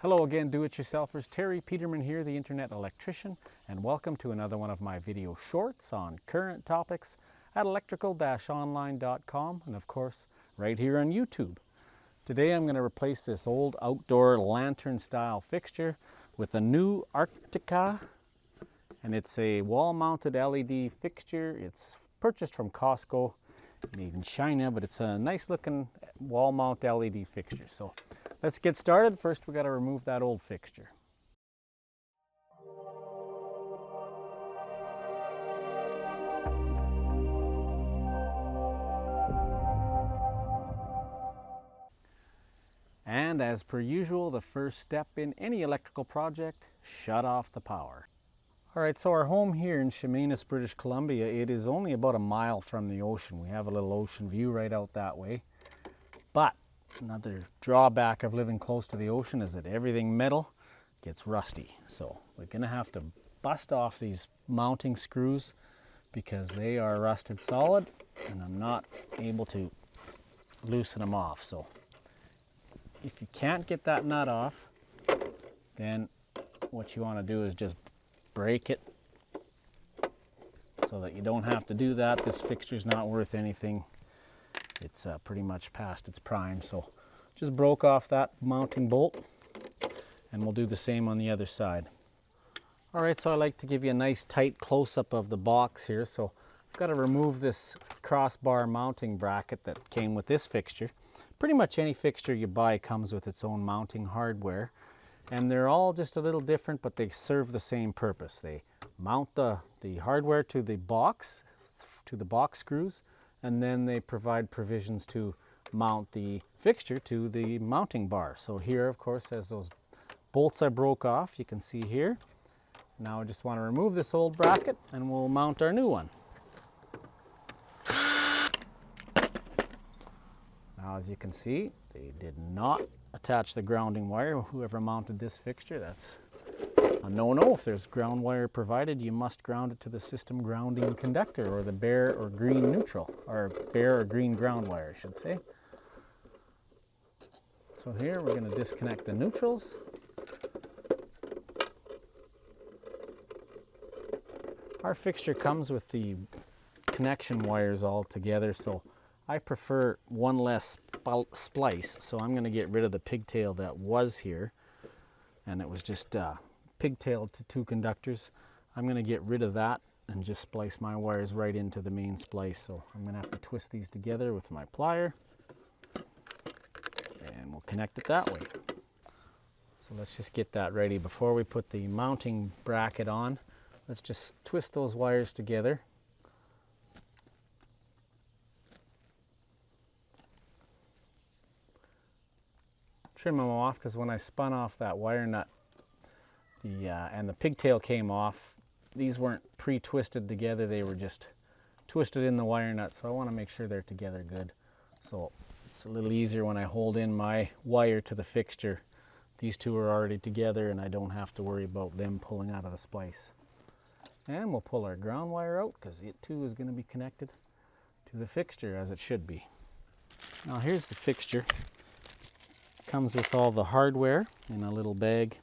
Hello again, do-it-yourselfers. Terry Peterman here, the Internet Electrician, and welcome to another one of my video shorts on current topics at electrical-online.com and of course right here on YouTube. Today I'm going to replace this old outdoor lantern style fixture with a new Arctica, and it's a wall-mounted LED fixture. It's purchased from Costco, made in China, but it's a nice looking wall mount LED fixture. So let's get started. First we got to remove that old fixture. And as per usual, the first step in any electrical project, shut off the power. Alright, so our home here in Chemainus, British Columbia, it is only about a mile from the ocean. We have a little ocean view right out that way. But another drawback of living close to the ocean is that everything metal gets rusty. So we're going to have to bust off these mounting screws because they are rusted solid and I'm not able to loosen them off. So if you can't get that nut off, then what you want to do is just break it so that you don't have to do that. This fixture's not worth anything. It's pretty much past its prime. So just broke off that mounting bolt and we'll do the same on the other side. Alright, so I like to give you a nice tight close-up of the box here. So I've got to remove this crossbar mounting bracket that came with this fixture. Pretty much any fixture you buy comes with its own mounting hardware. And they're all just a little different, but they serve the same purpose. They mount the hardware to the box screws, and then they provide provisions to mount the fixture to the mounting bar. So here, of course, as those bolts I broke off, you can see here. Now I just want to remove this old bracket, and we'll mount our new one. Now, as you can see, they did not attach the grounding wire. Whoever mounted this fixture, that's a no-no. If there's ground wire provided, you must ground it to the system grounding conductor, or the bare or green neutral, or bare or green ground wire, I should say. So here we're going to disconnect the neutrals. Our fixture comes with the connection wires all together, so I prefer one less splice, so I'm going to get rid of the pigtail that was here, and it was just pigtailed to two conductors. I'm going to get rid of that and just splice my wires right into the main splice. So I'm going to have to twist these together with my plier, and we'll connect it that way. So let's just get that ready. Before we put the mounting bracket on, let's just twist those wires together. Trim them off, because when I spun off that wire nut and the pigtail came off, these weren't pre-twisted together, they were just twisted in the wire nut, so I want to make sure they're together good. So it's a little easier when I hold in my wire to the fixture. These two are already together and I don't have to worry about them pulling out of the splice. And we'll pull our ground wire out, because it too is going to be connected to the fixture as it should be. Now here's the fixture. Comes with all the hardware in a little bag,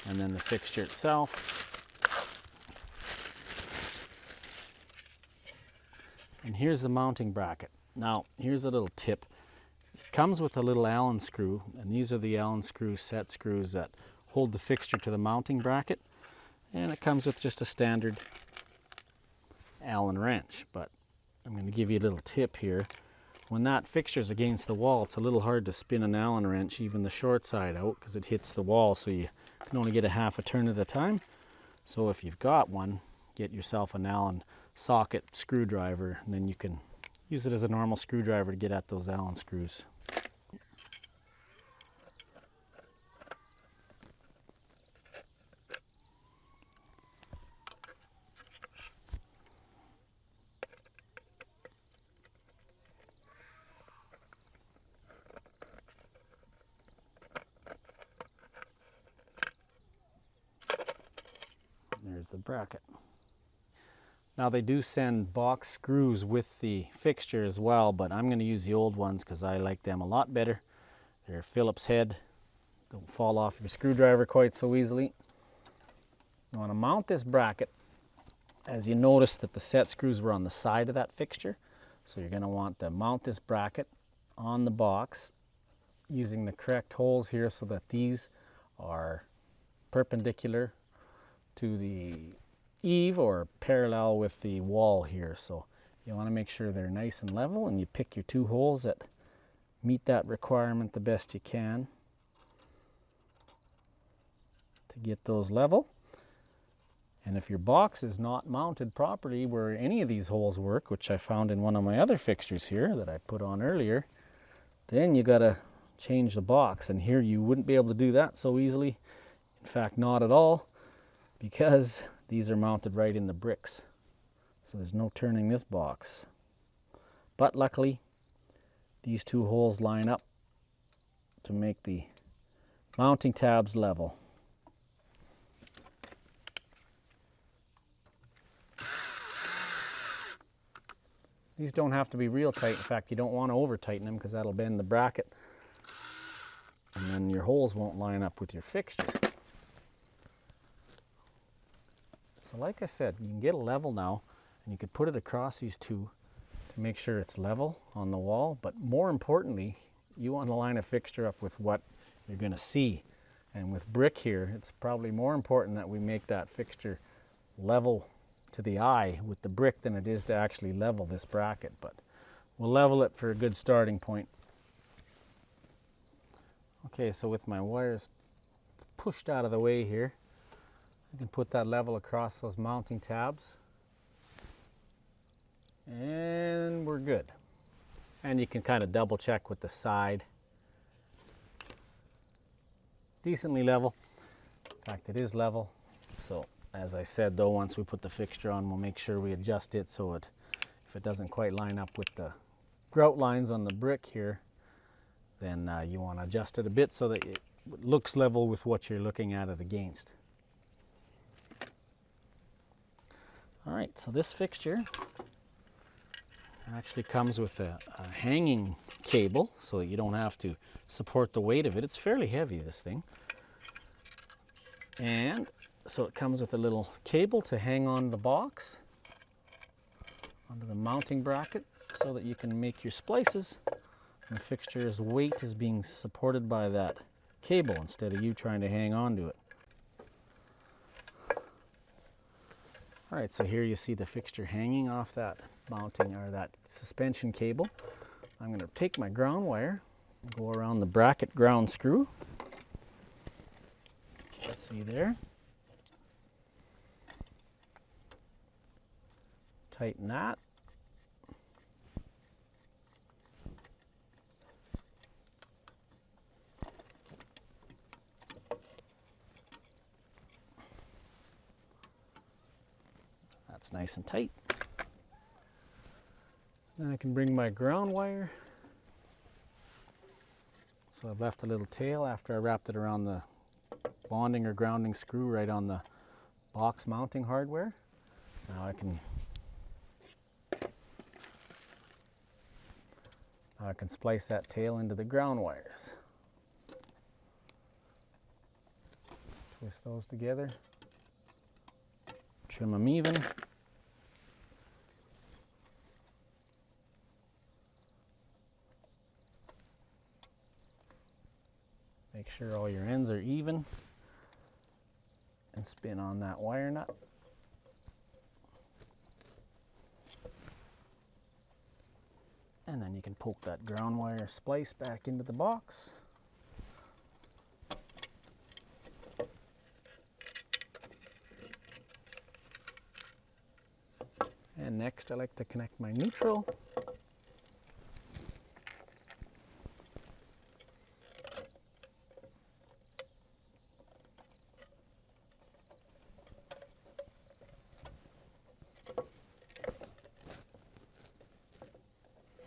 and then the fixture itself. And here's the mounting bracket. Now here's a little tip. It comes with a little Allen screw, and these are the Allen screw set screws that hold the fixture to the mounting bracket, and it comes with just a standard Allen wrench. But I'm going to give you a little tip here. When that fixture's against the wall, it's a little hard to spin an Allen wrench, even the short side out, because it hits the wall, so you can only get a half a turn at a time. So if you've got one, get yourself an Allen socket screwdriver, and then you can use it as a normal screwdriver to get at those Allen screws. There's the bracket. Now they do send box screws with the fixture as well, but I'm going to use the old ones because I like them a lot better. They're Phillips head Don't fall off your screwdriver quite so easily. You want to mount this bracket. As you notice that the set screws were on the side of that fixture, so you're going to want to mount this bracket on the box using the correct holes here so that these are perpendicular to the eave or parallel with the wall here. So you want to make sure they're nice and level, and you pick your two holes that meet that requirement the best you can to get those level. And if your box is not mounted properly where any of these holes work, which I found in one of my other fixtures here that I put on earlier, then you got to change the box. And here you wouldn't be able to do that so easily. In fact, not at all, because these are mounted right in the bricks. So there's no turning this box. But luckily, these two holes line up to make the mounting tabs level. These don't have to be real tight. In fact, you don't want to over tighten them because that'll bend the bracket. And then your holes won't line up with your fixture. So like I said, you can get a level now, and you could put it across these two to make sure it's level on the wall. But more importantly, you want to line a fixture up with what you're going to see. And with brick here, it's probably more important that we make that fixture level to the eye with the brick than it is to actually level this bracket, but we'll level it for a good starting point. Okay, so with my wires pushed out of the way here, I can put that level across those mounting tabs, and we're good. And you can kind of double check with the side. Decently level. In fact, it is level. So as I said though, once we put the fixture on, we'll make sure we adjust it so if it doesn't quite line up with the grout lines on the brick here, then you want to adjust it a bit so that it looks level with what you're looking at it against. All right, so this fixture actually comes with a hanging cable so that you don't have to support the weight of it. It's fairly heavy, this thing. And so it comes with a little cable to hang on the box, onto the mounting bracket, so that you can make your splices. And the fixture's weight is being supported by that cable instead of you trying to hang on to it. All right, so here you see the fixture hanging off that mounting or that suspension cable. I'm going to take my ground wire and go around the bracket ground screw. See there? Tighten that. That's nice and tight. Then I can bring my ground wire. So I've left a little tail after I wrapped it around the bonding or grounding screw right on the box mounting hardware. Now I can splice that tail into the ground wires. Twist those together. Trim them even. Make sure all your ends are even. And spin on that wire nut. And then you can poke that ground wire splice back into the box. And next I like to connect my neutral.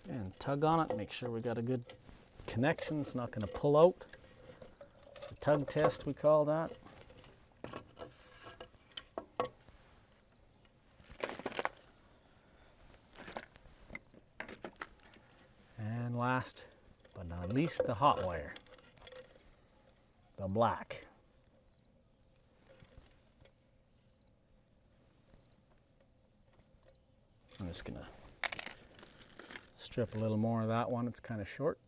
And tug on it, make sure we got a good connection. It's not going to pull out. The tug test, we call that. And last but not least, the hot wire. The the black. I'm just gonna strip a little more of that one, it's kind of short.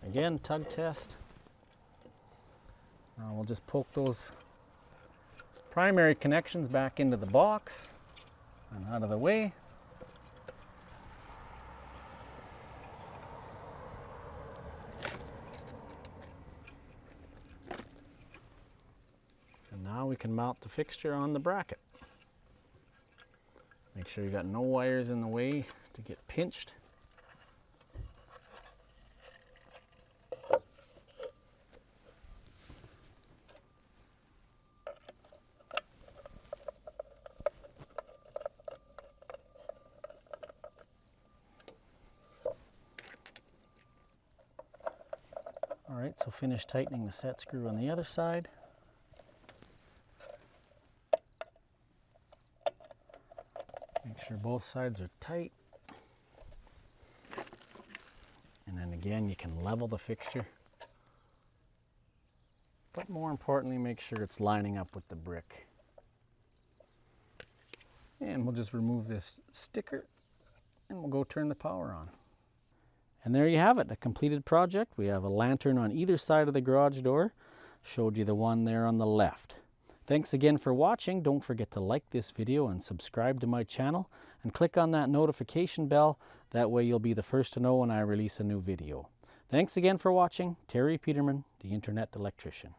Again, tug test. We'll just poke those primary connections back into the box and out of the way. And now we can mount the fixture on the bracket. Make sure you got no wires in the way to get pinched. All right, so finish tightening the set screw on the other side. Make sure both sides are tight. And then again, you can level the fixture. But more importantly, make sure it's lining up with the brick. And we'll just remove this sticker and we'll go turn the power on. And there you have it, a completed project. We have a lantern on either side of the garage door. Showed you the one there on the left. Thanks again for watching. Don't forget to like this video and subscribe to my channel and click on that notification bell. That way you'll be the first to know when I release a new video. Thanks again for watching. Terry Peterman, the Internet Electrician.